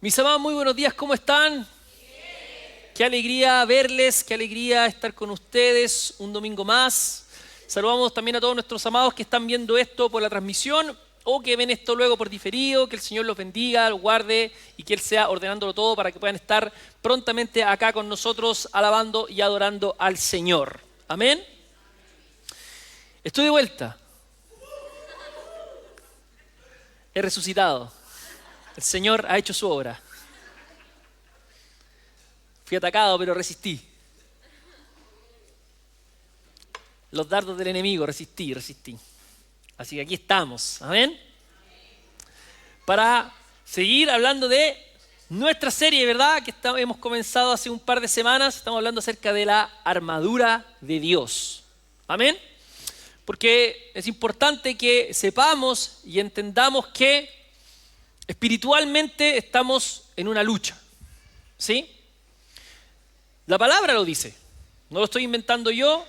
Mis amados, muy buenos días, ¿cómo están? Qué alegría verles, qué alegría estar con ustedes un domingo más. Saludamos también a todos nuestros amados que están viendo esto por la transmisión o que ven esto luego por diferido. Que el Señor los bendiga, los guarde y que Él sea ordenándolo todo para que puedan estar prontamente acá con nosotros alabando y adorando al Señor. Amén. Estoy de vuelta. He resucitado. El Señor ha hecho su obra. Fui atacado, pero resistí. Los dardos del enemigo, resistí. Así que aquí estamos, ¿amén? Para seguir hablando de nuestra serie, ¿verdad? Que hemos comenzado hace un par de semanas. Estamos hablando acerca de la armadura de Dios. ¿Amén? Porque es importante que sepamos y entendamos que espiritualmente estamos en una lucha, ¿sí? La palabra lo dice, no lo estoy inventando yo,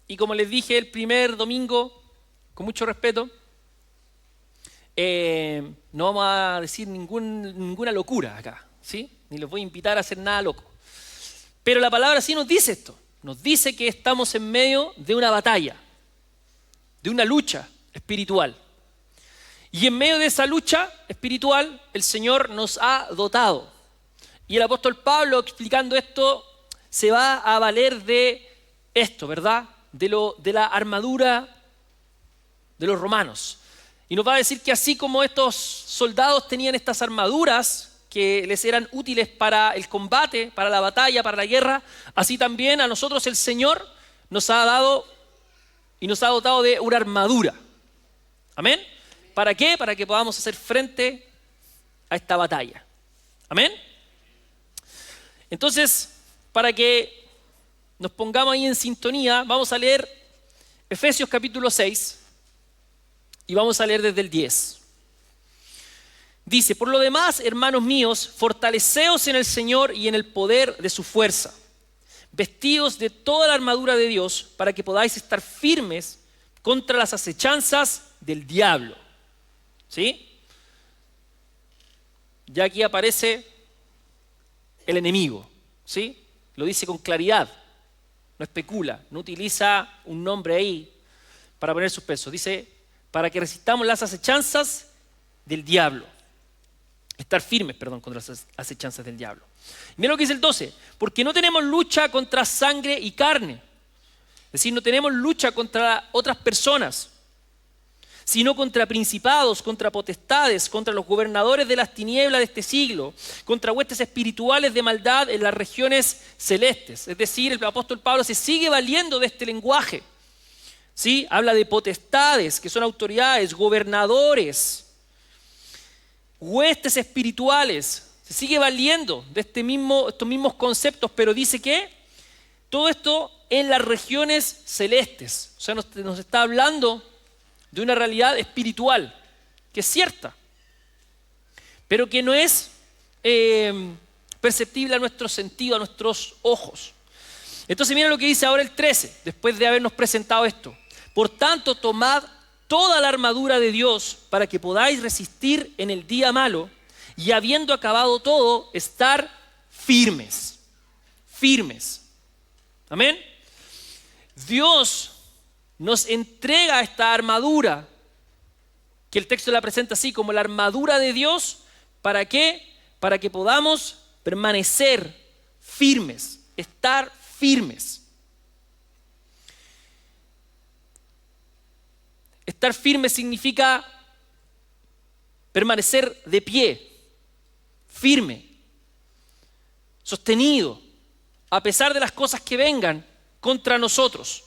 y como les dije el primer domingo, con mucho respeto, no vamos a decir ninguna locura acá, ¿sí? Ni los voy a invitar a hacer nada loco. Pero la palabra sí nos dice esto, nos dice que estamos en medio de una batalla, de una lucha espiritual. Y en medio de esa lucha espiritual, el Señor nos ha dotado. Y el apóstol Pablo, explicando esto, se va a valer de esto, ¿verdad? De la armadura de los romanos. Y nos va a decir que así como estos soldados tenían estas armaduras que les eran útiles para el combate, para la batalla, para la guerra, así también a nosotros el Señor nos ha dado y nos ha dotado de una armadura. ¿Amén? ¿Para qué? Para que podamos hacer frente a esta batalla. ¿Amén? Entonces, para que nos pongamos ahí en sintonía, vamos a leer Efesios capítulo 6 y vamos a leer desde el 10. Dice: por lo demás, hermanos míos, fortaleceos en el Señor y en el poder de su fuerza, vestidos de toda la armadura de Dios para que podáis estar firmes contra las acechanzas del diablo. ¿Sí? Ya aquí aparece el enemigo, ¿sí? Lo dice con claridad, no especula, no utiliza un nombre ahí para poner suspenso. Dice, para que resistamos las acechanzas del diablo. Estar firmes, contra las acechanzas del diablo. Mira lo que dice el 12, porque no tenemos lucha contra sangre y carne. Es decir, no tenemos lucha contra otras personas, sino contra principados, contra potestades, contra los gobernadores de las tinieblas de este siglo, contra huestes espirituales de maldad en las regiones celestes. Es decir, el apóstol Pablo se sigue valiendo de este lenguaje, ¿sí? Habla de potestades, que son autoridades, gobernadores, huestes espirituales. Se sigue valiendo de estos mismos conceptos, pero dice que todo esto en las regiones celestes. O sea, nos está hablando de una realidad espiritual, que es cierta, pero que no es perceptible a nuestro sentido, a nuestros ojos. Entonces mira lo que dice ahora el 13, después de habernos presentado esto. Por tanto, tomad toda la armadura de Dios para que podáis resistir en el día malo y habiendo acabado todo, estar firmes. Firmes. Amén. Dios nos entrega esta armadura, que el texto la presenta así como la armadura de Dios. ¿Para qué? Para que podamos permanecer firmes, estar firmes. Estar firme significa permanecer de pie, firme, sostenido, a pesar de las cosas que vengan contra nosotros.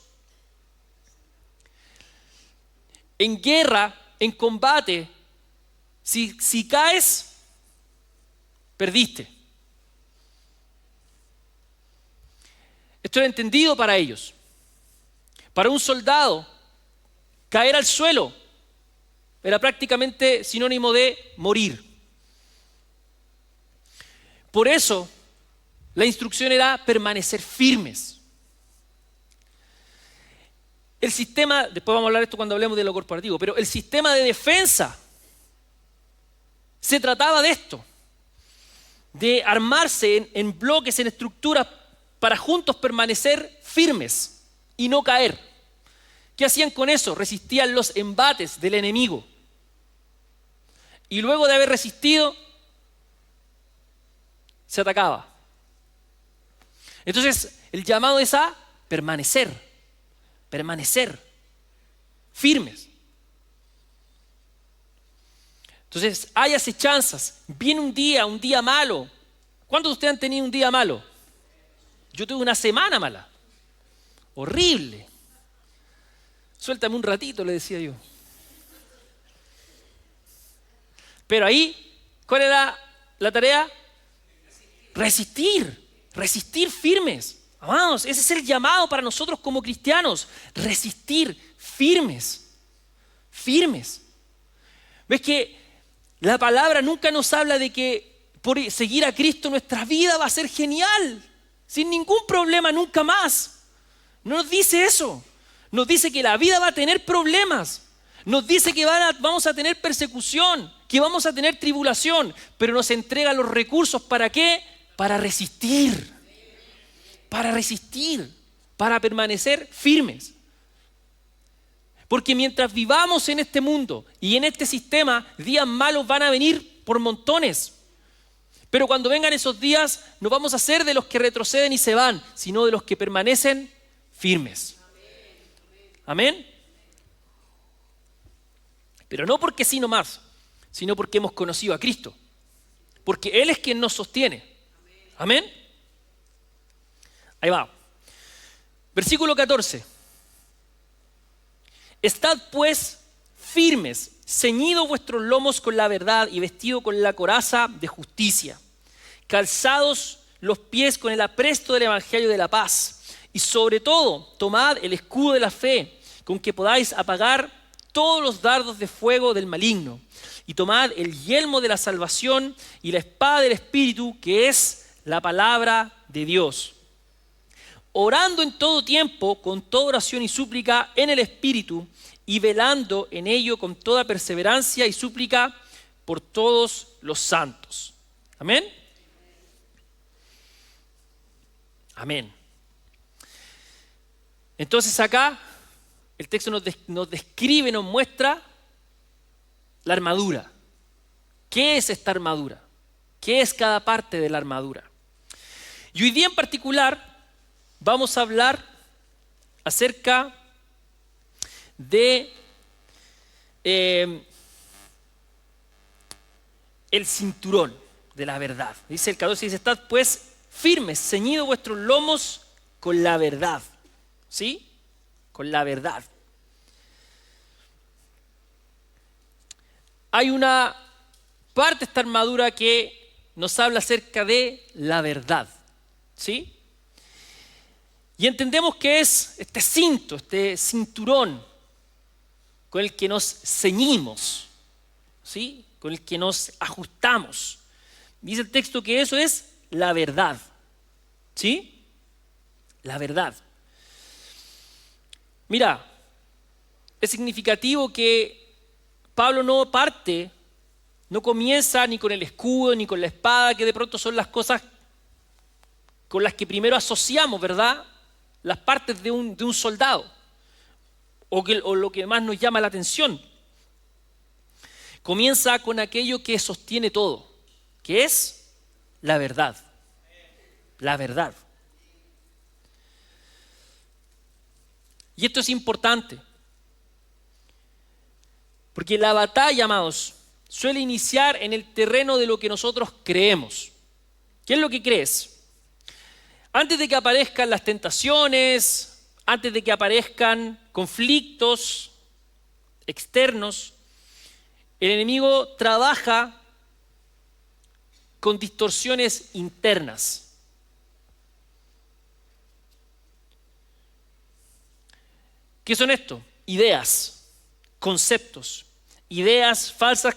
En guerra, en combate, si caes, perdiste. Esto era entendido para ellos. Para un soldado, caer al suelo era prácticamente sinónimo de morir. Por eso, la instrucción era permanecer firmes. El sistema, después vamos a hablar de esto cuando hablemos de lo corporativo, pero el sistema de defensa se trataba de esto. de armarse en bloques, en estructuras, para juntos permanecer firmes y no caer. ¿Qué hacían con eso? Resistían los embates del enemigo. Y luego de haber resistido, se atacaba. Entonces, el llamado es a permanecer firmes. Entonces, hay acechanzas. Viene un día malo. ¿Cuántos de ustedes han tenido un día malo? Yo tuve una semana mala. Horrible. Suéltame un ratito, le decía yo. Pero ahí, ¿cuál era la tarea? Resistir firmes. Amados, ese es el llamado para nosotros como cristianos. Resistir firmes. ¿Ves que la palabra nunca nos habla de que por seguir a Cristo nuestra vida va a ser genial, sin ningún problema nunca más? No nos dice eso. Nos dice que la vida va a tener problemas. Nos dice que vamos a tener persecución, que vamos a tener tribulación, pero nos entrega los recursos. ¿Para qué? Para resistir, para permanecer firmes. Porque mientras vivamos en este mundo y en este sistema, días malos van a venir por montones. Pero cuando vengan esos días, no vamos a ser de los que retroceden y se van, sino de los que permanecen firmes. Amén. Pero no porque sí nomás, sino porque hemos conocido a Cristo. Porque Él es quien nos sostiene. Amén. Ahí va. Versículo 14. Estad pues firmes, ceñidos vuestros lomos con la verdad y vestidos con la coraza de justicia, calzados los pies con el apresto del evangelio de la paz, y sobre todo tomad el escudo de la fe, con que podáis apagar todos los dardos de fuego del maligno, y tomad el yelmo de la salvación y la espada del Espíritu, que es la palabra de Dios. Orando en todo tiempo, con toda oración y súplica en el Espíritu, y velando en ello con toda perseverancia y súplica por todos los santos. Amén. Amén. Entonces acá el texto nos describe, nos muestra la armadura. ¿Qué es esta armadura? ¿Qué es cada parte de la armadura? Y hoy día en particular vamos a hablar acerca de el cinturón de la verdad. Dice el 14, dice, estad pues firmes, ceñidos vuestros lomos con la verdad. ¿Sí? Con la verdad. Hay una parte de esta armadura que nos habla acerca de la verdad. ¿Sí? Y entendemos que es este cinto, este cinturón con el que nos ceñimos, ¿sí? Con el que nos ajustamos. Dice el texto que eso es la verdad. ¿Sí? La verdad. Mira, es significativo que Pablo no comienza ni con el escudo ni con la espada, que de pronto son las cosas con las que primero asociamos, ¿verdad? Las partes de un soldado, o lo que más nos llama la atención. Comienza con aquello que sostiene todo, que es la verdad. La verdad. Y esto es importante, porque la batalla, amados, suele iniciar en el terreno de lo que nosotros creemos. ¿Qué es lo que crees? Antes de que aparezcan las tentaciones, antes de que aparezcan conflictos externos, el enemigo trabaja con distorsiones internas. ¿Qué son esto? Ideas, conceptos, ideas falsas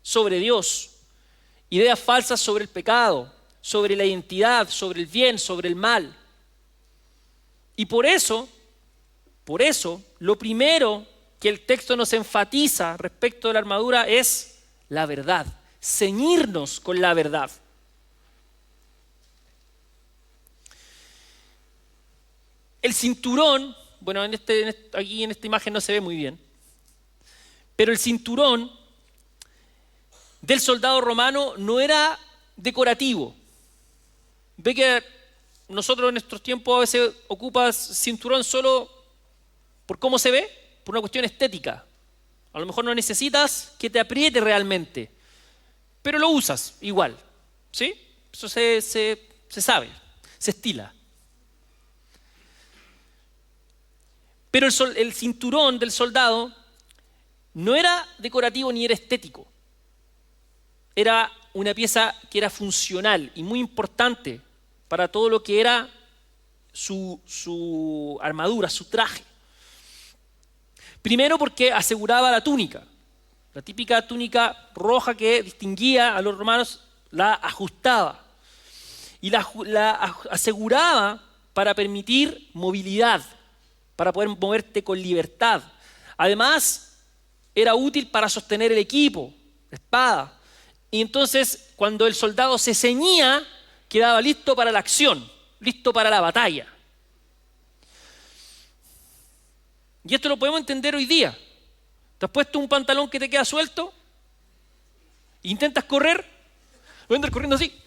sobre Dios, ideas falsas sobre el pecado, sobre la identidad, sobre el bien, sobre el mal. Y por eso, lo primero que el texto nos enfatiza respecto de la armadura es la verdad, ceñirnos con la verdad. el cinturón, bueno, aquí en esta imagen no se ve muy bien, pero el cinturón del soldado romano no era decorativo. Ve que nosotros en nuestros tiempos a veces ocupas cinturón solo por cómo se ve, por una cuestión estética. A lo mejor no necesitas que te apriete realmente, pero lo usas igual, ¿sí? Eso se sabe, se estila. Pero el cinturón del soldado no era decorativo ni era estético. Era una pieza que era funcional y muy importante para todo lo que era su armadura, su traje. Primero porque aseguraba la túnica. La típica túnica roja que distinguía a los romanos, la ajustaba. Y la aseguraba para permitir movilidad, para poder moverte con libertad. Además, era útil para sostener el equipo, la espada. Y entonces, cuando el soldado se ceñía, quedaba listo para la acción, listo para la batalla. Y esto lo podemos entender hoy día. ¿Te has puesto un pantalón que te queda suelto? ¿Intentas correr? Voy a andar corriendo así.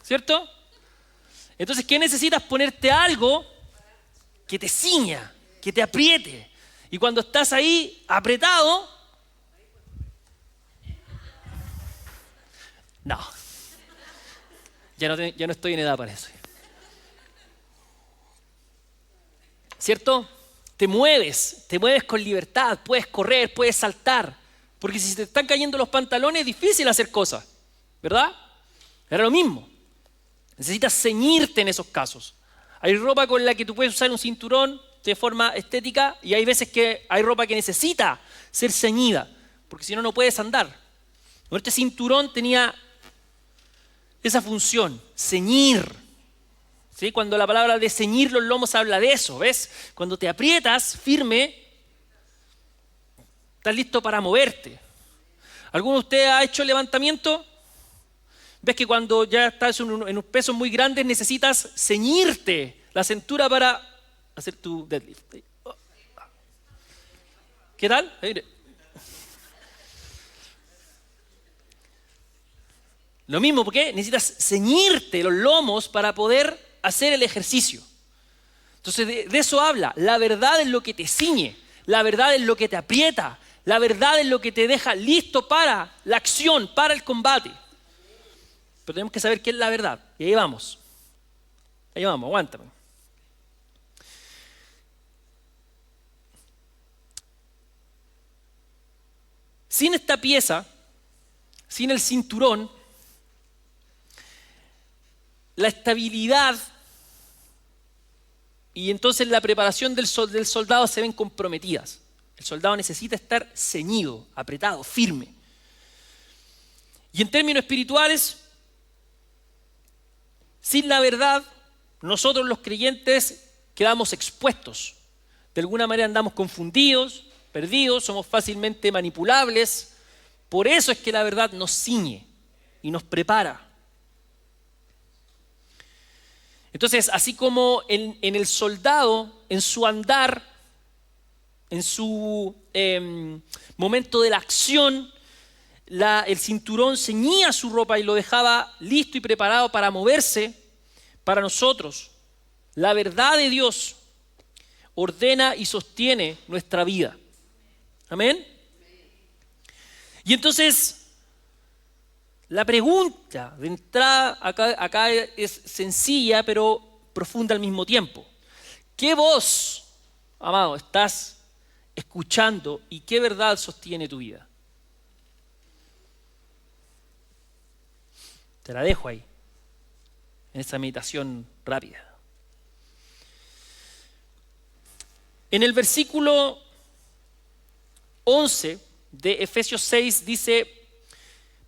¿Cierto? Entonces, ¿qué necesitas? Ponerte algo que te ciña, que te apriete. Y cuando estás ahí apretado, no. Ya no estoy en edad para eso. ¿Cierto? Te mueves con libertad, puedes correr, puedes saltar. Porque si te están cayendo los pantalones es difícil hacer cosas, ¿verdad? Era lo mismo. Necesitas ceñirte en esos casos. Hay ropa con la que tú puedes usar un cinturón de forma estética y hay veces que hay ropa que necesita ser ceñida, porque si no, no puedes andar. Este cinturón tenía esa función, ceñir. ¿Sí? Cuando la palabra de ceñir los lomos habla de eso, ¿ves? Cuando te aprietas firme, estás listo para moverte. ¿Alguno de ustedes ha hecho levantamiento? ¿Ves que cuando ya estás en un peso muy grande necesitas ceñirte la cintura para hacer tu deadlift? ¿Qué tal? Lo mismo, porque necesitas ceñirte los lomos para poder hacer el ejercicio. Entonces de eso habla. La verdad es lo que te ciñe, la verdad es lo que te aprieta, la verdad es lo que te deja listo para la acción, para el combate. Pero tenemos que saber qué es la verdad. Y ahí vamos, aguántame. Sin esta pieza, sin el cinturón, la estabilidad y entonces la preparación del soldado se ven comprometidas. El soldado necesita estar ceñido, apretado, firme. Y en términos espirituales, sin la verdad, nosotros los creyentes quedamos expuestos. De alguna manera andamos confundidos, perdidos, somos fácilmente manipulables. Por eso es que la verdad nos ciñe y nos prepara. Entonces, así como en el soldado, en su andar, en su momento de la acción, el cinturón ceñía su ropa y lo dejaba listo y preparado para moverse. Para nosotros, la verdad de Dios ordena y sostiene nuestra vida. Amén. Y entonces, la pregunta de entrada acá es sencilla, pero profunda al mismo tiempo. ¿Qué voz, amado, estás escuchando y qué verdad sostiene tu vida? Te la dejo ahí, en esa meditación rápida. En el versículo 11 de Efesios 6 dice: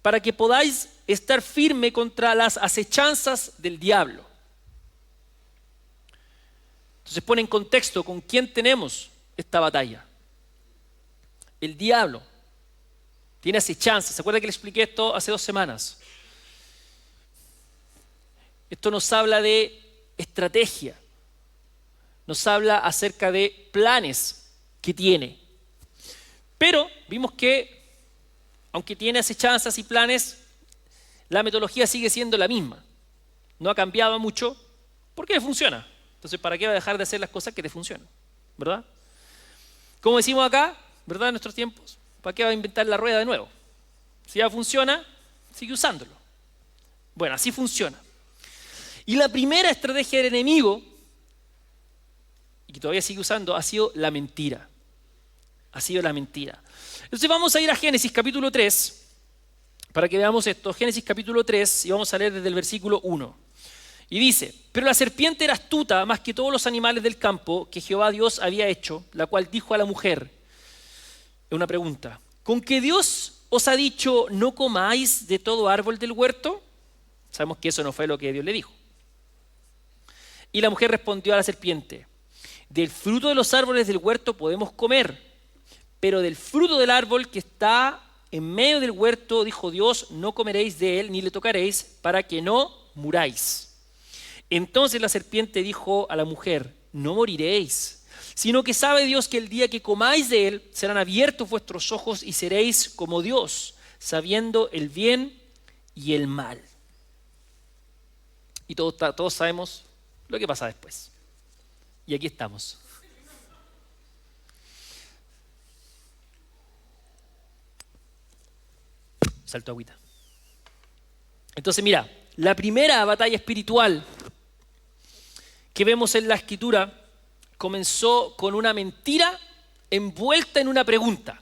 para que podáis estar firme contra las acechanzas del diablo. Entonces pone en contexto con quién tenemos esta batalla. El diablo tiene acechanzas. ¿Se acuerda que le expliqué esto hace 2 semanas? Esto nos habla de estrategia, nos habla acerca de planes que tiene. Pero vimos que, aunque tiene acechanzas y planes, la metodología sigue siendo la misma. No ha cambiado mucho porque le funciona. Entonces, ¿para qué va a dejar de hacer las cosas que te funcionan? ¿Verdad? Como decimos acá, ¿verdad? En nuestros tiempos, ¿para qué va a inventar la rueda de nuevo? Si ya funciona, sigue usándolo. Bueno, así funciona. Y la primera estrategia del enemigo, y que todavía sigue usando, ha sido la mentira. Ha sido la mentira. Entonces vamos a ir a Génesis capítulo 3, para que veamos esto. Génesis capítulo 3, y vamos a leer desde el versículo 1. Y dice: pero la serpiente era astuta más que todos los animales del campo que Jehová Dios había hecho, la cual dijo a la mujer, es una pregunta, ¿con que Dios os ha dicho no comáis de todo árbol del huerto? Sabemos que eso no fue lo que Dios le dijo. Y la mujer respondió a la serpiente: del fruto de los árboles del huerto podemos comer, pero del fruto del árbol que está en medio del huerto, dijo Dios, no comeréis de él ni le tocaréis, para que no muráis. Entonces la serpiente dijo a la mujer: no moriréis, sino que sabe Dios que el día que comáis de él serán abiertos vuestros ojos y seréis como Dios, sabiendo el bien y el mal. Y todos sabemos lo que pasa después. Y aquí estamos. Salto agüita. Entonces mira, la primera batalla espiritual que vemos en la Escritura comenzó con una mentira envuelta en una pregunta.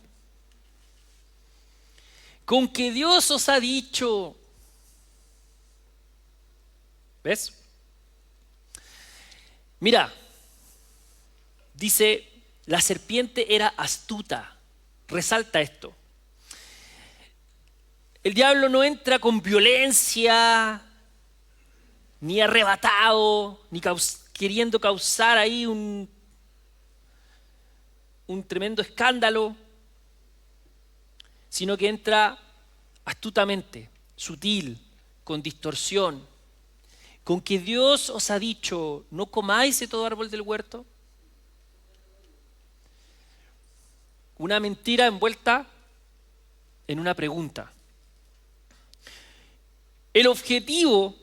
¿Con que Dios os ha dicho? ¿Ves? Mira, dice, la serpiente era astuta. Resalta esto. El diablo no entra con violencia, ni arrebatado, ni queriendo causar ahí un tremendo escándalo, sino que entra astutamente, sutil, con distorsión. ¿Con que Dios os ha dicho, no comáis de todo árbol del huerto? Una mentira envuelta en una pregunta. El objetivo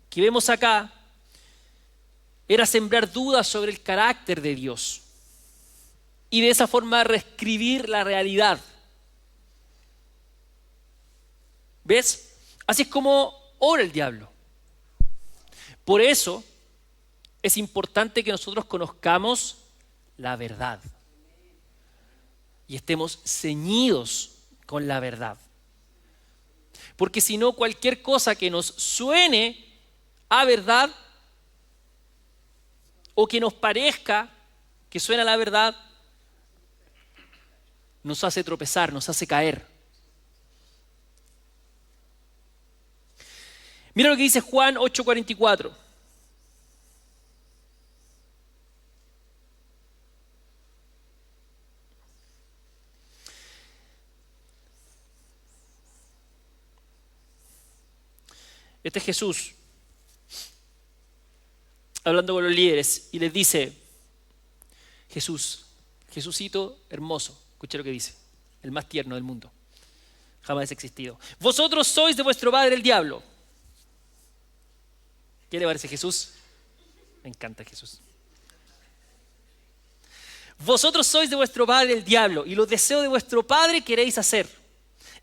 que vemos acá era sembrar dudas sobre el carácter de Dios y de esa forma reescribir la realidad. ¿Ves? Así es como obra el diablo. Por eso es importante que nosotros conozcamos la verdad y estemos ceñidos con la verdad. Porque si no, cualquier cosa que nos suene a verdad o que nos parezca que suena a la verdad, nos hace tropezar, nos hace caer. Mira lo que dice Juan 8:44. Este es Jesús hablando con los líderes y les dice, Jesucito hermoso, escuché lo que dice, el más tierno del mundo, jamás existido. Vosotros sois de vuestro padre el diablo. ¿Qué le parece Jesús? Me encanta Jesús. Vosotros sois de vuestro padre el diablo y los deseos de vuestro padre queréis hacer.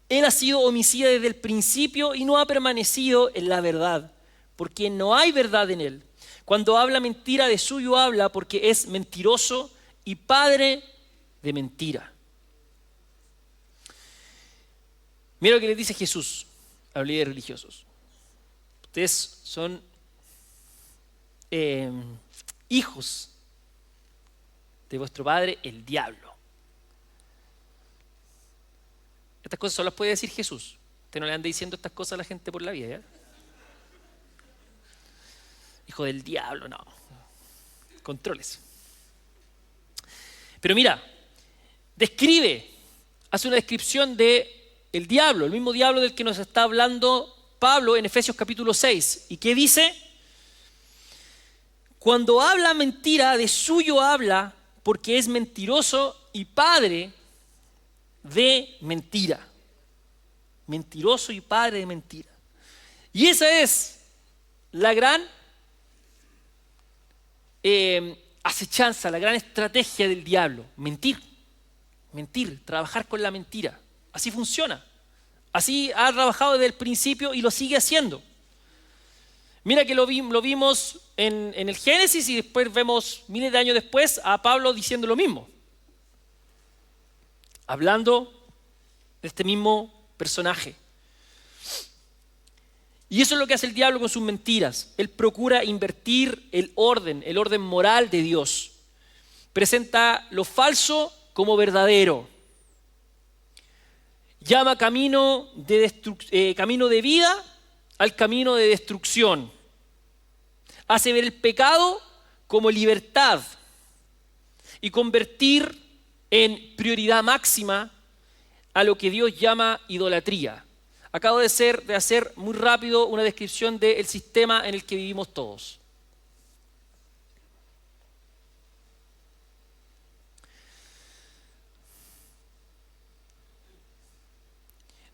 Él ha sido homicida desde el principio y no ha permanecido en la verdad, porque no hay verdad en él. Cuando habla mentira, de suyo habla, porque es mentiroso y padre de mentira. Mira lo que le dice Jesús a los líderes religiosos. Ustedes son hijos de vuestro padre el diablo. Estas cosas solo las puede decir Jesús. Usted no le anda diciendo estas cosas a la gente por la vida, ¿ya? Hijo del diablo, no. Controles. Pero mira, hace una descripción de el diablo, el mismo diablo del que nos está hablando Pablo en Efesios capítulo 6. ¿Y qué dice? Cuando habla mentira, de suyo habla, porque es mentiroso y padre de mentira. Mentiroso y padre de mentira. Y esa es la gran acechanza, la gran estrategia del diablo. Mentir, trabajar con la mentira. Así funciona. Así ha trabajado desde el principio y lo sigue haciendo. Mira que lo vimos en el Génesis y después vemos miles de años después a Pablo diciendo lo mismo. Hablando de este mismo personaje. Y eso es lo que hace el diablo con sus mentiras. Él procura invertir el orden moral de Dios. Presenta lo falso como verdadero. Llama camino de vida al camino de destrucción. Hace ver el pecado como libertad y convertir en prioridad máxima a lo que Dios llama idolatría. Acabo de hacer muy rápido una descripción del sistema en el que vivimos todos.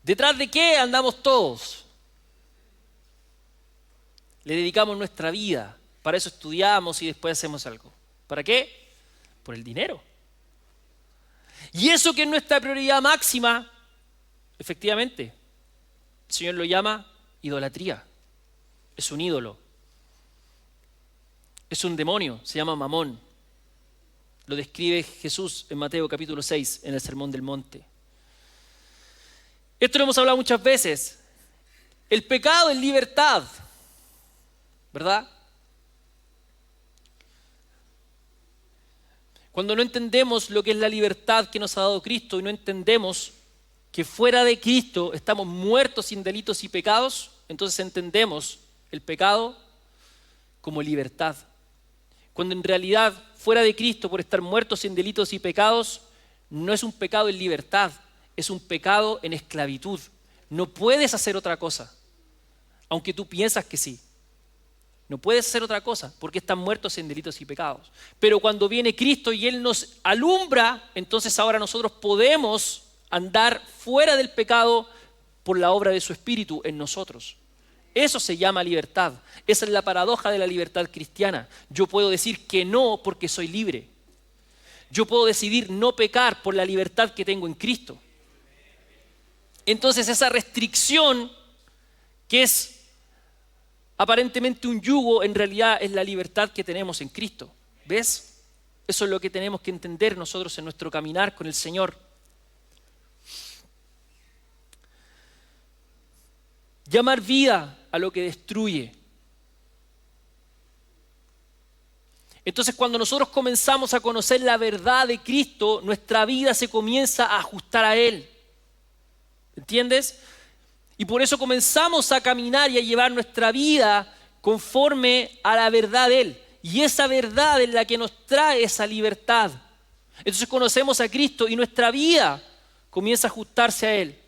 ¿Detrás de qué andamos todos? Le dedicamos nuestra vida, para eso estudiamos y después hacemos algo. ¿Para qué? Por el dinero. Y eso que es nuestra prioridad máxima, efectivamente, el Señor lo llama idolatría. Es un ídolo. Es un demonio, se llama Mamón. Lo describe Jesús en Mateo capítulo 6, en el Sermón del Monte. Esto lo hemos hablado muchas veces. El pecado es libertad, ¿verdad? Cuando no entendemos lo que es la libertad que nos ha dado Cristo y no entendemos que fuera de Cristo estamos muertos sin delitos y pecados, entonces entendemos el pecado como libertad. Cuando en realidad fuera de Cristo, por estar muertos sin delitos y pecados, no es un pecado en libertad, es un pecado en esclavitud. No puedes hacer otra cosa, aunque tú piensas que sí. No puedes hacer otra cosa porque están muertos en delitos y pecados. Pero cuando viene Cristo y Él nos alumbra, entonces ahora nosotros podemos andar fuera del pecado por la obra de su Espíritu en nosotros. Eso se llama libertad. Esa es la paradoja de la libertad cristiana. Yo puedo decir que no porque soy libre. Yo puedo decidir no pecar por la libertad que tengo en Cristo. Entonces esa restricción que es aparentemente un yugo, en realidad es la libertad que tenemos en Cristo. ¿Ves? Eso es lo que tenemos que entender nosotros en nuestro caminar con el Señor. Llamar vida a lo que destruye. Entonces, cuando nosotros comenzamos a conocer la verdad de Cristo, nuestra vida se comienza a ajustar a Él. ¿Entiendes? Y por eso comenzamos a caminar y a llevar nuestra vida conforme a la verdad de Él. Y esa verdad es la que nos trae esa libertad. Entonces conocemos a Cristo y nuestra vida comienza a ajustarse a Él.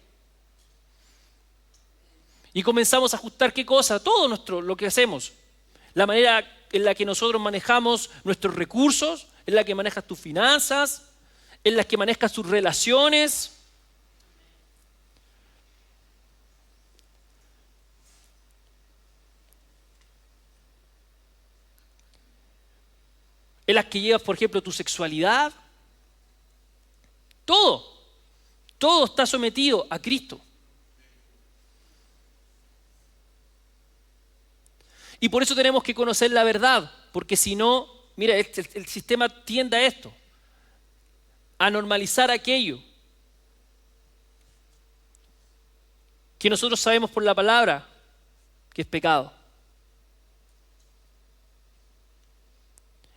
Y comenzamos a ajustar ¿qué cosa? Todo lo que hacemos. La manera en la que nosotros manejamos nuestros recursos, en la que manejas tus finanzas, en la que manejas tus relaciones. En las que llevas, por ejemplo, tu sexualidad. Todo está sometido a Cristo. Y por eso tenemos que conocer la verdad, porque si no, mira, el sistema tiende a esto, a normalizar aquello que nosotros sabemos por la palabra que es pecado.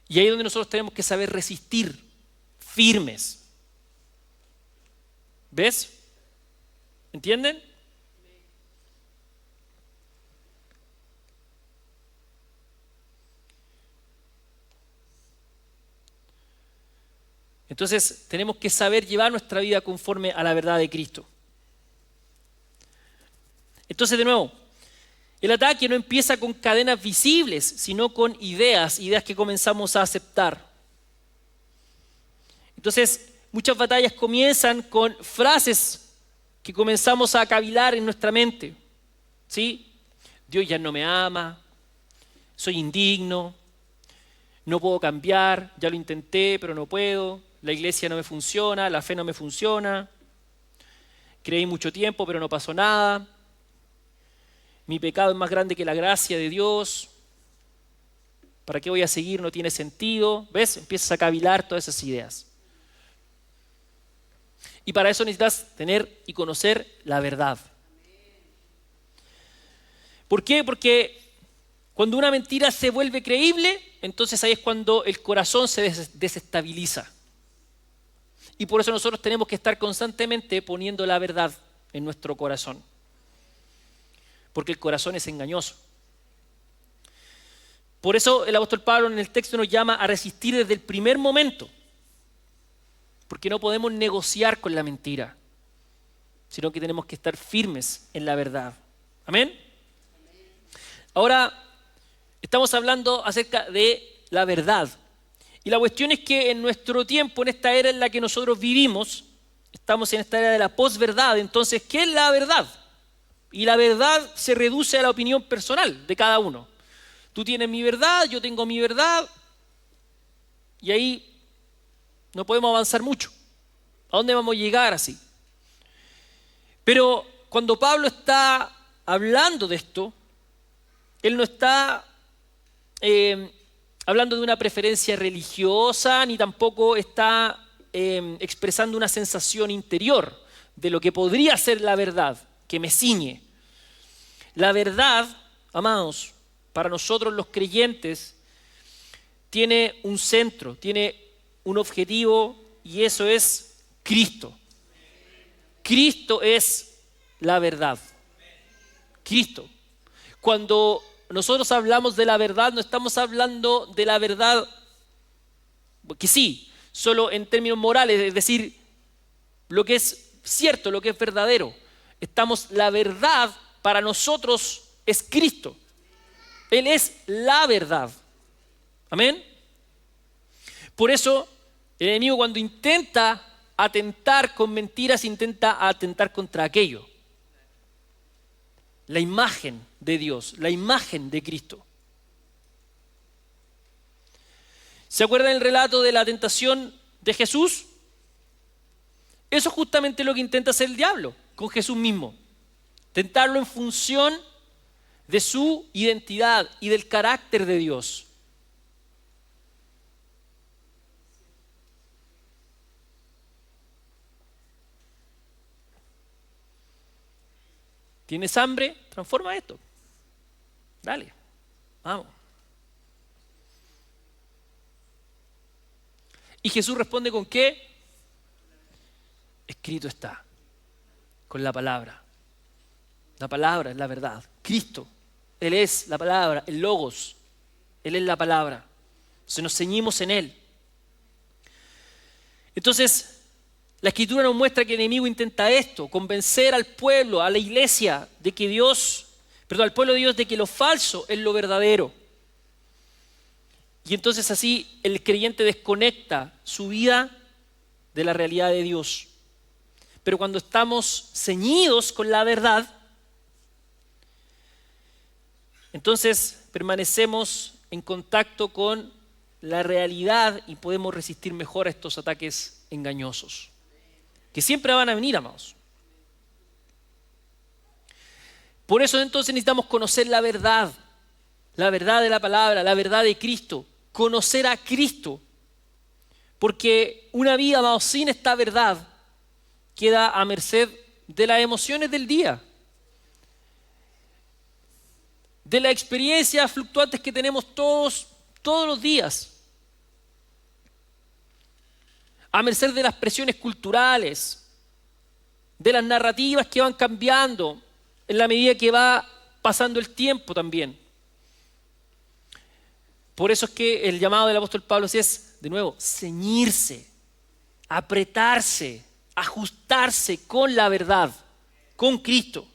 Y ahí es donde nosotros tenemos que saber resistir, firmes. ¿Ves? ¿Entienden? Entonces tenemos que saber llevar nuestra vida conforme a la verdad de Cristo. Entonces, de nuevo, El ataque no empieza con cadenas visibles, sino con ideas que comenzamos a aceptar. Entonces, muchas batallas comienzan con frases que comenzamos a cavilar en nuestra mente. ¿Sí? Dios ya no me ama, soy indigno, no puedo cambiar, ya lo intenté, pero no puedo, la iglesia no me funciona, la fe no me funciona, creí mucho tiempo, pero no pasó nada, mi pecado es más grande que la gracia de Dios, ¿para qué voy a seguir? No tiene sentido. ¿Ves? Empiezas a cavilar todas esas ideas. Y para eso necesitas tener y conocer la verdad. ¿Por qué? Porque cuando una mentira se vuelve creíble, entonces ahí es cuando el corazón se desestabiliza. Y por eso nosotros tenemos que estar constantemente poniendo la verdad en nuestro corazón. Porque el corazón es engañoso. Por eso el apóstol Pablo en el texto nos llama a resistir desde el primer momento. Porque no podemos negociar con la mentira, sino que tenemos que estar firmes en la verdad. ¿Amén? Ahora, estamos hablando acerca de la verdad. Y la cuestión es que en nuestro tiempo, en esta era en la que nosotros vivimos, estamos en esta era de la posverdad. Entonces, ¿qué es la verdad? Y la verdad se reduce a la opinión personal de cada uno. Tú tienes mi verdad, yo tengo mi verdad, y ahí no podemos avanzar mucho. ¿A dónde vamos a llegar así? Pero cuando Pablo está hablando de esto, él no está hablando de una preferencia religiosa, ni tampoco está expresando una sensación interior de lo que podría ser la verdad, que me ciñe. La verdad, amados, para nosotros los creyentes, tiene un centro, tiene un objetivo, y eso es Cristo. Cristo es la verdad. Cristo. Cuando nosotros hablamos de la verdad, no estamos hablando de la verdad, que sí, solo en términos morales, es decir, lo que es cierto, lo que es verdadero. La verdad para nosotros es Cristo. Él es la verdad. Amén. Por eso, el enemigo cuando intenta atentar con mentiras, intenta atentar contra aquello. La imagen de Dios, la imagen de Cristo. ¿Se acuerdan el relato de la tentación de Jesús? Eso es justamente lo que intenta hacer el diablo con Jesús mismo. Tentarlo en función de su identidad y del carácter de Dios. ¿Tienes hambre? Transforma esto. Dale, vamos. ¿Y Jesús responde con qué? Escrito está, con la palabra. La palabra es la verdad. Cristo, Él es la palabra, el Logos. Él es la palabra. Entonces nos ceñimos en Él. Entonces, la Escritura nos muestra que el enemigo intenta esto, convencer al pueblo, a la iglesia, de que al pueblo de Dios, de que lo falso es lo verdadero. Y entonces así el creyente desconecta su vida de la realidad de Dios. Pero cuando estamos ceñidos con la verdad, entonces permanecemos en contacto con la realidad y podemos resistir mejor a estos ataques engañosos, que siempre van a venir, amados. Por eso entonces necesitamos conocer la verdad de la palabra, la verdad de Cristo, conocer a Cristo, porque una vida, amados, sin esta verdad queda a merced de las emociones del día, de las experiencias fluctuantes que tenemos todos los días, a merced de las presiones culturales, de las narrativas que van cambiando en la medida que va pasando el tiempo también. Por eso es que el llamado del apóstol Pablo es, de nuevo, ceñirse, apretarse, ajustarse con la verdad, con Cristo.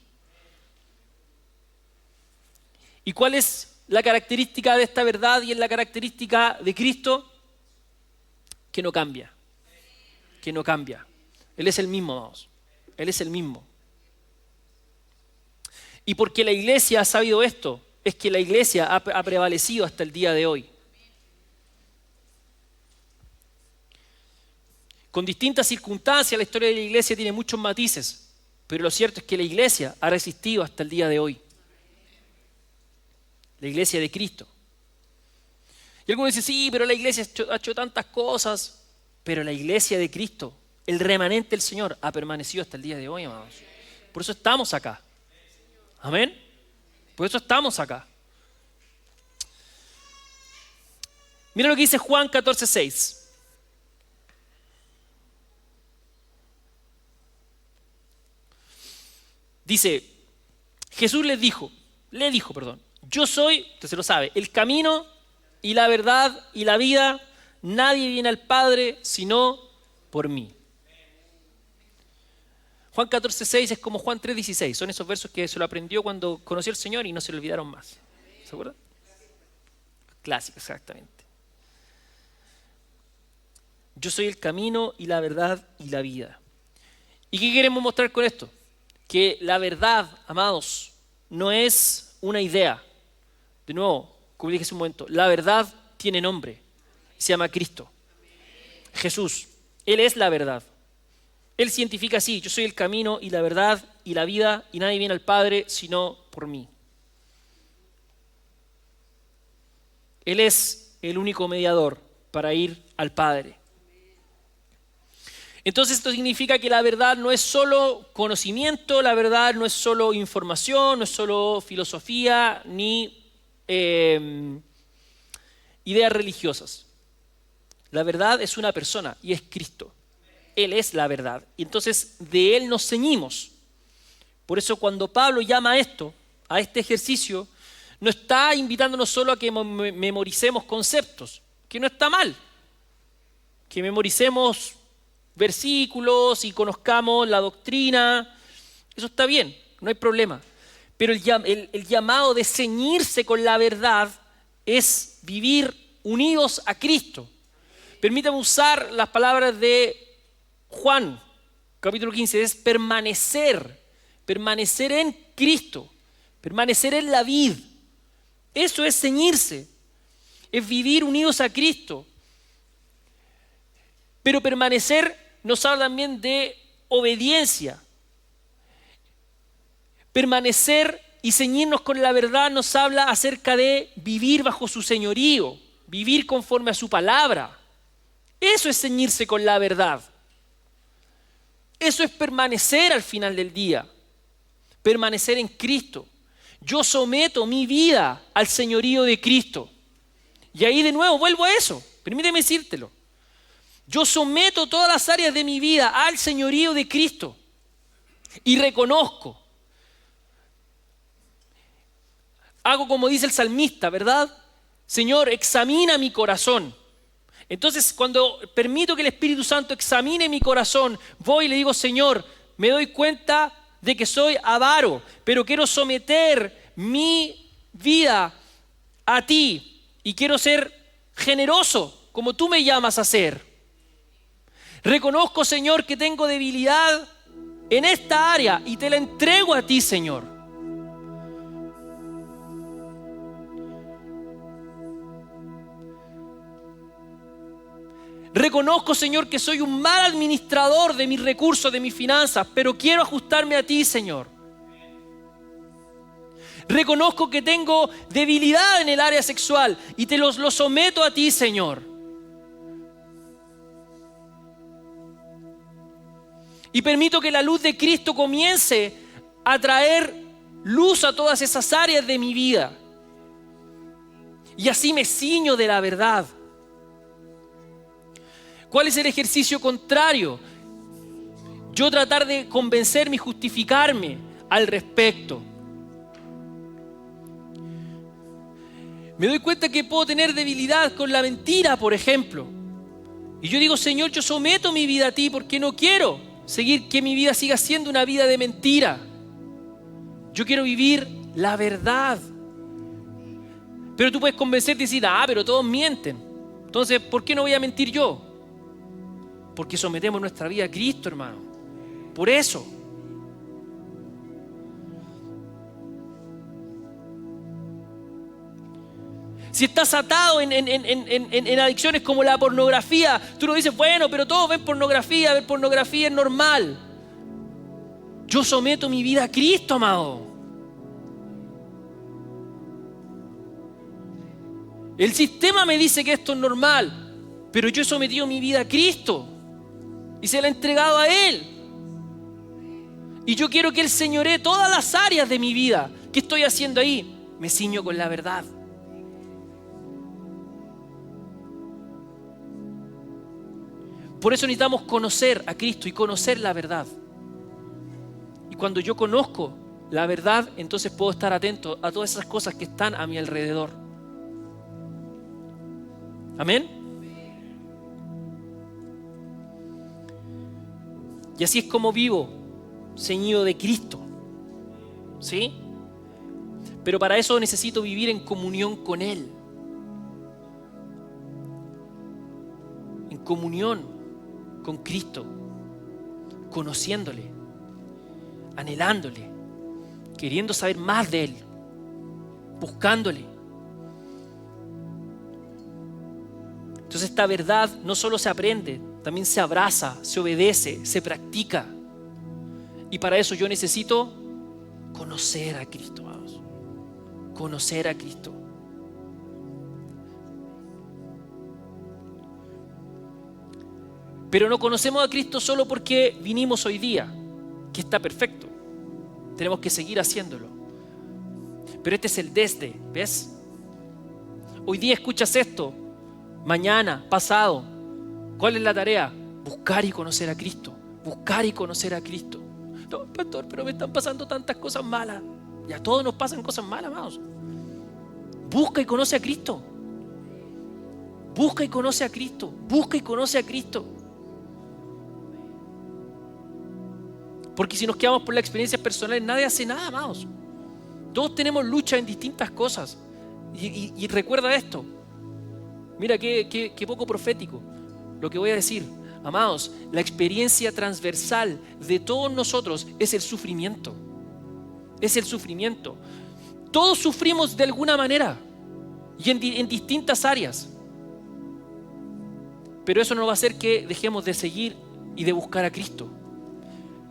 ¿Y cuál es la característica de esta verdad y es la característica de Cristo? Que no cambia. Que no cambia. Él es el mismo, amados. Él es el mismo. Y porque la iglesia ha sabido esto, es que la iglesia ha prevalecido hasta el día de hoy. Con distintas circunstancias, la historia de la iglesia tiene muchos matices, pero lo cierto es que la iglesia ha resistido hasta el día de hoy. La iglesia de Cristo. Y algunos dicen, sí, pero la iglesia ha hecho tantas cosas, pero la iglesia de Cristo, el remanente del Señor, ha permanecido hasta el día de hoy, amados. Por eso estamos acá. Amén. Por eso estamos acá. Mira lo que dice Juan 14:6. Dice, Jesús le dijo, yo soy, usted se lo sabe, el camino y la verdad y la vida. Nadie viene al Padre sino por mí. Juan 14:6 es como Juan 3:16. Son esos versos que se lo aprendió cuando conoció al Señor y no se le olvidaron más. ¿Se acuerdan? Clásico, exactamente. Yo soy el camino y la verdad y la vida. ¿Y qué queremos mostrar con esto? Que la verdad, amados, no es una idea. De nuevo, como dije hace un momento, la verdad tiene nombre. Se llama Cristo. Jesús. Él es la verdad. Él se identifica así: yo soy el camino y la verdad y la vida, y nadie viene al Padre sino por mí. Él es el único mediador para ir al Padre. Entonces esto significa que la verdad no es solo conocimiento, la verdad no es solo información, no es solo filosofía, ni ideas religiosas. La verdad es una persona y es Cristo. Él es la verdad. Y entonces de Él nos ceñimos. Por eso cuando Pablo llama a esto, a este ejercicio, no está invitándonos solo a que memoricemos conceptos, que no está mal. Que memoricemos versículos y conozcamos la doctrina, eso está bien, no hay problema. Pero el llamado de ceñirse con la verdad es vivir unidos a Cristo. Permítame usar las palabras de Juan, capítulo 15, es permanecer en Cristo, permanecer en la vid. Eso es ceñirse, es vivir unidos a Cristo. Pero permanecer nos habla también de obediencia. Permanecer y ceñirnos con la verdad nos habla acerca de vivir bajo su señorío, vivir conforme a su palabra. Eso es ceñirse con la verdad. Eso es permanecer al final del día, permanecer en Cristo. Yo someto mi vida al señorío de Cristo. Y ahí de nuevo vuelvo a eso, permíteme decírtelo. Yo someto todas las áreas de mi vida al señorío de Cristo y reconozco. Hago como dice el salmista, ¿verdad? Señor, examina mi corazón. Entonces, cuando permito que el Espíritu Santo examine mi corazón, voy y le digo, Señor, me doy cuenta de que soy avaro, pero quiero someter mi vida a ti y quiero ser generoso como tú me llamas a ser. Reconozco, Señor, que tengo debilidad en esta área y te la entrego a ti, Señor. Reconozco, Señor, que soy un mal administrador de mis recursos, de mis finanzas, pero quiero ajustarme a ti, Señor. Reconozco que tengo debilidad en el área sexual y te lo someto a ti, Señor. Y permito que la luz de Cristo comience a traer luz a todas esas áreas de mi vida. Y así me ciño de la verdad. ¿Cuál es el ejercicio contrario? Yo tratar de convencerme y justificarme al respecto. Me doy cuenta que puedo tener debilidad con la mentira, por ejemplo. Y yo digo, Señor, yo someto mi vida a ti porque no quiero seguir que mi vida siga siendo una vida de mentira. Yo quiero vivir la verdad. Pero tú puedes convencerte y decir, pero todos mienten. Entonces, ¿por qué no voy a mentir yo? Porque sometemos nuestra vida a Cristo, hermano. Por eso. Si estás atado en adicciones como la pornografía, tú no dices, bueno, pero todos ven pornografía, ver pornografía es normal. Yo someto mi vida a Cristo, amado. El sistema me dice que esto es normal, pero yo he sometido mi vida a Cristo y se la he entregado a Él. Y yo quiero que Él señoree todas las áreas de mi vida. ¿Qué estoy haciendo ahí? Me ciño con la verdad. Por eso necesitamos conocer a Cristo y conocer la verdad. Y cuando yo conozco la verdad, entonces puedo estar atento a todas esas cosas que están a mi alrededor. Amén. Y así es como vivo, ceñido de Cristo. ¿Sí? Pero para eso necesito vivir en comunión con Él. En comunión con Cristo, conociéndole, anhelándole, queriendo saber más de Él, buscándole. Entonces esta verdad no solo se aprende, también se abraza, se obedece, se practica. Y para eso yo necesito conocer a Cristo, vamos. Conocer a Cristo. Pero no conocemos a Cristo solo porque vinimos hoy día, que está perfecto. Tenemos que seguir haciéndolo. Pero este es el desde, ¿ves? Hoy día escuchas esto, mañana, pasado. ¿Cuál es la tarea? Buscar y conocer a Cristo. Buscar y conocer a Cristo. No, pastor, pero me están pasando tantas cosas malas. Y a todos nos pasan cosas malas, amados. Busca y conoce a Cristo. Busca y conoce a Cristo. Busca y conoce a Cristo. Porque si nos quedamos por las experiencias personales, nadie hace nada, amados. Todos tenemos lucha en distintas cosas. Y recuerda esto. Mira qué poco profético lo que voy a decir. Amados, la experiencia transversal de todos nosotros es el sufrimiento. Es el sufrimiento. Todos sufrimos de alguna manera y en distintas áreas. Pero eso no va a hacer que dejemos de seguir y de buscar a Cristo.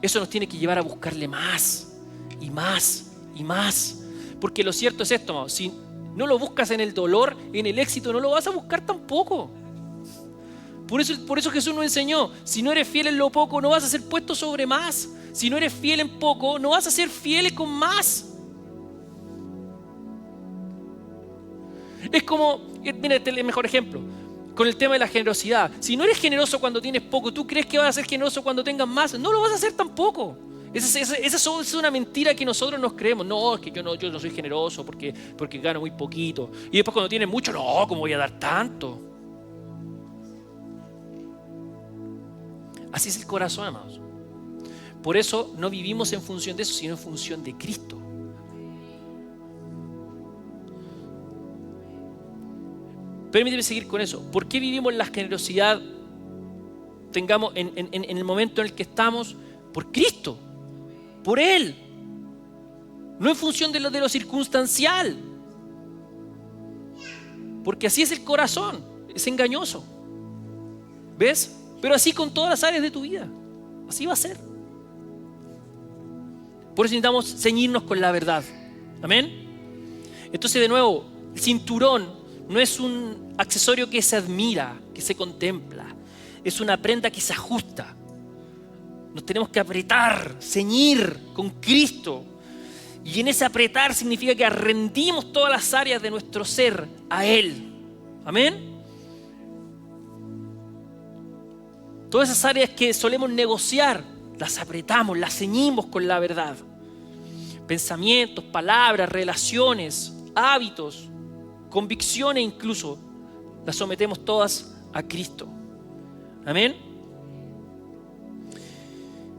Eso nos tiene que llevar a buscarle más y más y más. Porque lo cierto es esto, amados, si no lo buscas en el dolor, en el éxito, no lo vas a buscar tampoco. Por eso Jesús nos enseñó, si no eres fiel en lo poco, no vas a ser puesto sobre más. Si no eres fiel en poco, no vas a ser fiel con más. Es como, mira, este es el mejor ejemplo, con el tema de la generosidad. Si no eres generoso cuando tienes poco, ¿tú crees que vas a ser generoso cuando tengas más? No lo vas a hacer tampoco. Esa es una mentira que nosotros nos creemos. No, es que yo no soy generoso porque gano muy poquito. Y después cuando tienes mucho, no, ¿cómo voy a dar tanto? Así es el corazón, amados. Por eso no vivimos en función de eso, sino en función de Cristo. Permíteme seguir con eso. ¿Por qué vivimos la generosidad tengamos en el momento en el que estamos? Por Cristo, por Él. No en función de lo circunstancial. Porque así es el corazón, es engañoso. ¿Ves? Pero así con todas las áreas de tu vida. Así va a ser. Por eso necesitamos ceñirnos con la verdad. Amén. Entonces, de nuevo, el cinturón no es un accesorio que se admira, que se contempla. Es una prenda que se ajusta. Nos tenemos que apretar, ceñir con Cristo. Y en ese apretar significa que rendimos todas las áreas de nuestro ser a Él. Amén. Todas esas áreas que solemos negociar, las apretamos, las ceñimos con la verdad. Pensamientos, palabras, relaciones, hábitos, convicciones incluso, las sometemos todas a Cristo. Amén.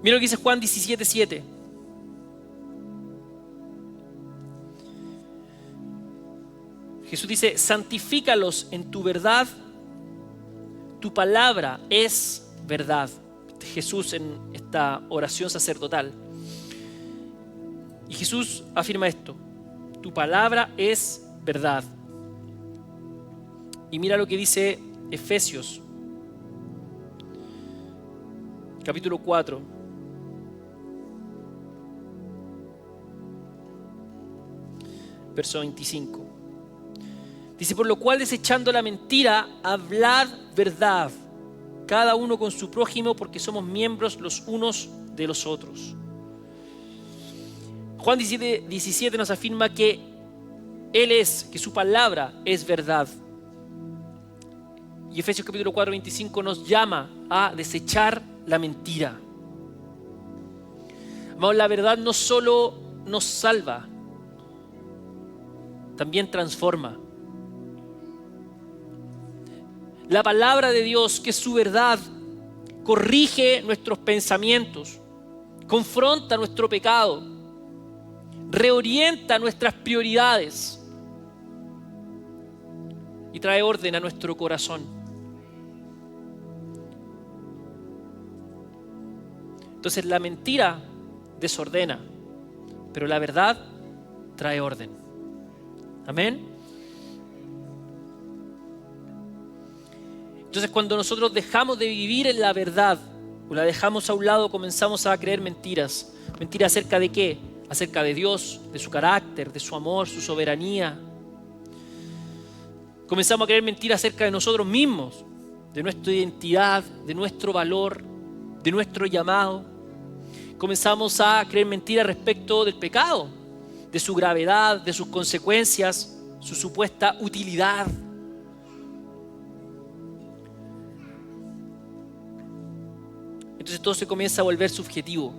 Mira lo que dice Juan 17:7. Jesús dice, santifícalos en tu verdad, tu palabra es verdad. Jesús en esta oración sacerdotal. Y Jesús afirma esto, tu palabra es verdad. Y mira lo que dice Efesios, capítulo 4. Verso 25. Dice, por lo cual desechando la mentira, hablad verdad, cada uno con su prójimo, porque somos miembros los unos de los otros. Juan 17 nos afirma que Él es, que su palabra es verdad. Y Efesios capítulo 4, 25 nos llama a desechar la mentira. Amados, la verdad no solo nos salva, también transforma. La palabra de Dios, que es su verdad, corrige nuestros pensamientos, confronta nuestro pecado, reorienta nuestras prioridades y trae orden a nuestro corazón. Entonces la mentira desordena, pero la verdad trae orden. Amén. Entonces cuando nosotros dejamos de vivir en la verdad o la dejamos a un lado, comenzamos a creer mentiras. ¿Mentiras acerca de qué? Acerca de Dios, de su carácter, de su amor, su soberanía. Comenzamos a creer mentiras acerca de nosotros mismos, de nuestra identidad, de nuestro valor, de nuestro llamado. Comenzamos a creer mentiras respecto del pecado, de su gravedad, de sus consecuencias, su supuesta utilidad. Entonces todo se comienza a volver subjetivo.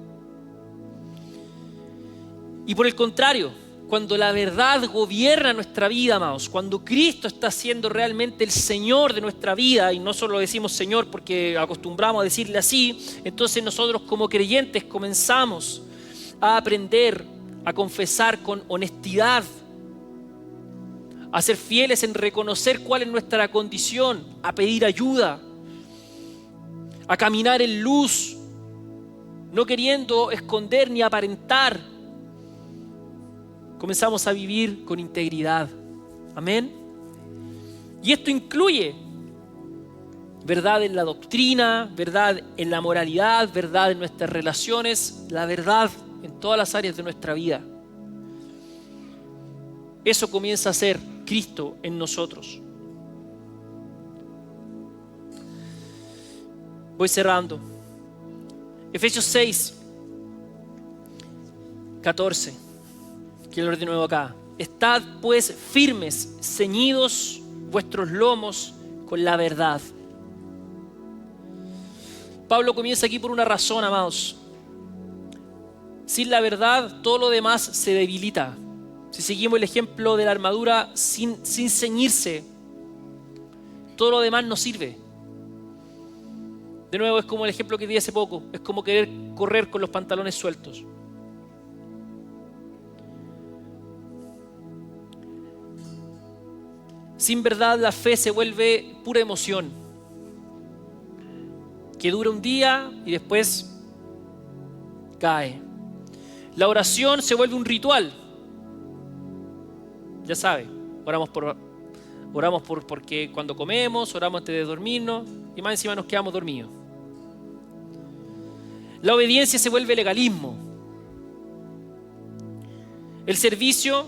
Y por el contrario, cuando la verdad gobierna nuestra vida, amados, cuando Cristo está siendo realmente el Señor de nuestra vida, y no solo decimos Señor porque acostumbramos a decirle así, entonces nosotros como creyentes comenzamos a aprender a confesar con honestidad, a ser fieles en reconocer cuál es nuestra condición, a pedir ayuda, a caminar en luz, no queriendo esconder ni aparentar. Comenzamos a vivir con integridad. Amén. Y esto incluye verdad en la doctrina, verdad en la moralidad, verdad en nuestras relaciones, la verdad en todas las áreas de nuestra vida. Eso comienza a ser Cristo en nosotros. Voy cerrando. Efesios 6, 14. Quiero leer de nuevo acá. Estad pues firmes, ceñidos vuestros lomos con la verdad. Pablo comienza aquí por una razón, amados. Sin la verdad, todo lo demás se debilita. Si seguimos el ejemplo de la armadura sin ceñirse, todo lo demás no sirve. De nuevo, es como el ejemplo que di hace poco. Es como querer correr con los pantalones sueltos. Sin verdad, la fe se vuelve pura emoción, que dura un día y después cae. La oración se vuelve un ritual. Ya sabe, oramos porque cuando comemos, oramos antes de dormirnos y más encima nos quedamos dormidos. La obediencia se vuelve legalismo. El servicio,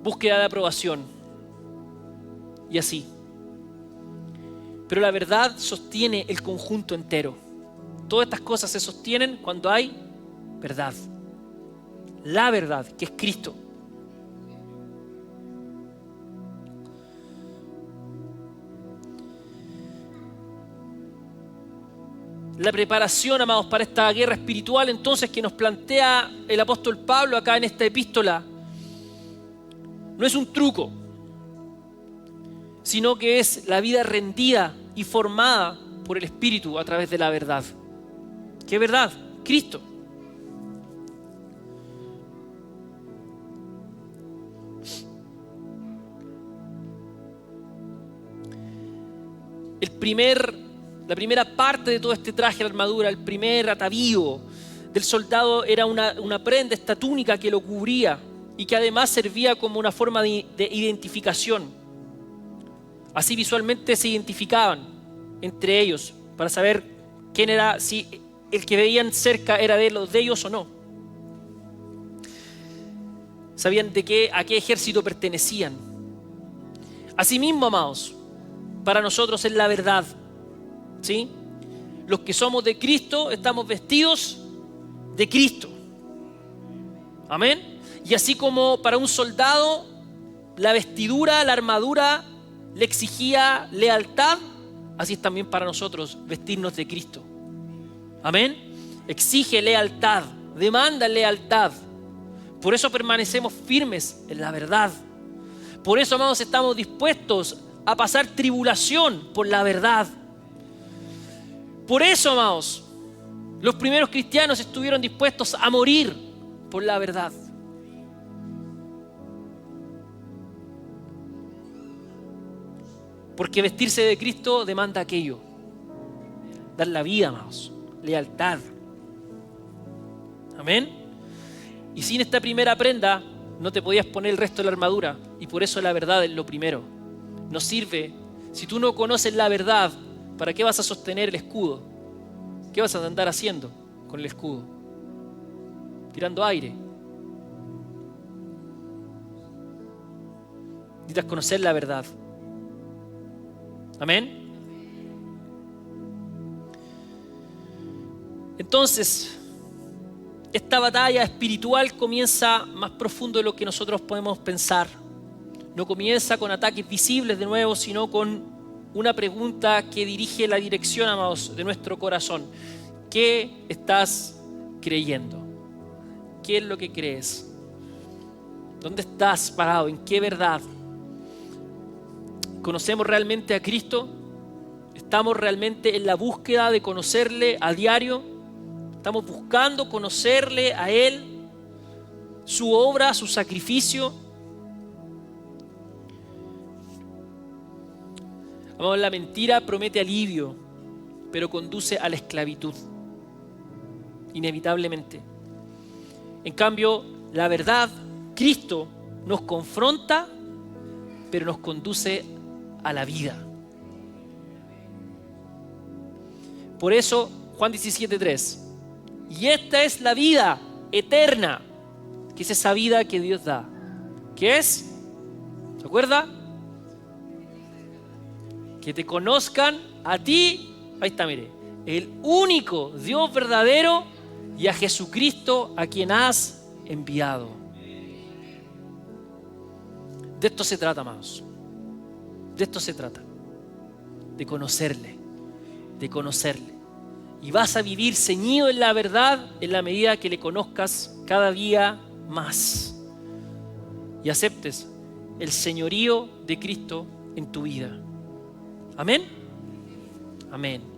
búsqueda de aprobación. Y así. Pero la verdad sostiene el conjunto entero. Todas estas cosas se sostienen cuando hay verdad. La verdad, que es Cristo. La preparación, amados, para esta guerra espiritual entonces que nos plantea el apóstol Pablo acá en esta epístola no es un truco, sino que es la vida rendida y formada por el Espíritu a través de la verdad. ¿Qué verdad? Cristo. la primera parte de todo este traje, la armadura, el primer atavío del soldado era una prenda, esta túnica que lo cubría y que además servía como una forma de identificación. Así visualmente se identificaban entre ellos para saber quién era, si el que veían cerca era de ellos o no. Sabían a qué ejército pertenecían. Asimismo, amados, para nosotros es la verdad, ¿sí? Los que somos de Cristo estamos vestidos de Cristo. Amén. Y así como para un soldado la vestidura, la armadura le exigía lealtad, así es también para nosotros vestirnos de Cristo. Amén. Exige lealtad, demanda lealtad. Por eso permanecemos firmes en la verdad. Por eso, amados, estamos dispuestos a pasar tribulación por la verdad. Por eso, amados, los primeros cristianos estuvieron dispuestos a morir por la verdad. Porque vestirse de Cristo demanda aquello. Dar la vida, amados. Lealtad. Amén. Y sin esta primera prenda no te podías poner el resto de la armadura. Y por eso la verdad es lo primero. No sirve. Si tú no conoces la verdad, ¿para qué vas a sostener el escudo? ¿Qué vas a andar haciendo con el escudo? Tirando aire. Necesitas conocer la verdad. Amén. Entonces, esta batalla espiritual comienza más profundo de lo que nosotros podemos pensar. No comienza con ataques visibles de nuevo, sino con una pregunta que dirige la dirección, amados, de nuestro corazón. ¿Qué estás creyendo? ¿Qué es lo que crees? ¿Dónde estás parado? ¿En qué verdad? ¿Conocemos realmente a Cristo? ¿Estamos realmente en la búsqueda de conocerle a diario? ¿Estamos buscando conocerle a Él? ¿Su obra, su sacrificio? Amamos, la mentira promete alivio, pero conduce a la esclavitud, inevitablemente. En cambio, la verdad, Cristo, nos confronta, pero nos conduce a la vida. Por eso, Juan 17:3. Y esta es la vida eterna, que es esa vida que Dios da. ¿Qué es? ¿Se acuerda? Que te conozcan a ti, ahí está, mire, el único Dios verdadero y a Jesucristo a quien has enviado. De esto se trata, amados. De esto se trata. De conocerle. De conocerle. Y vas a vivir ceñido en la verdad en la medida que le conozcas cada día más. Y aceptes el señorío de Cristo en tu vida. Amén. Amén.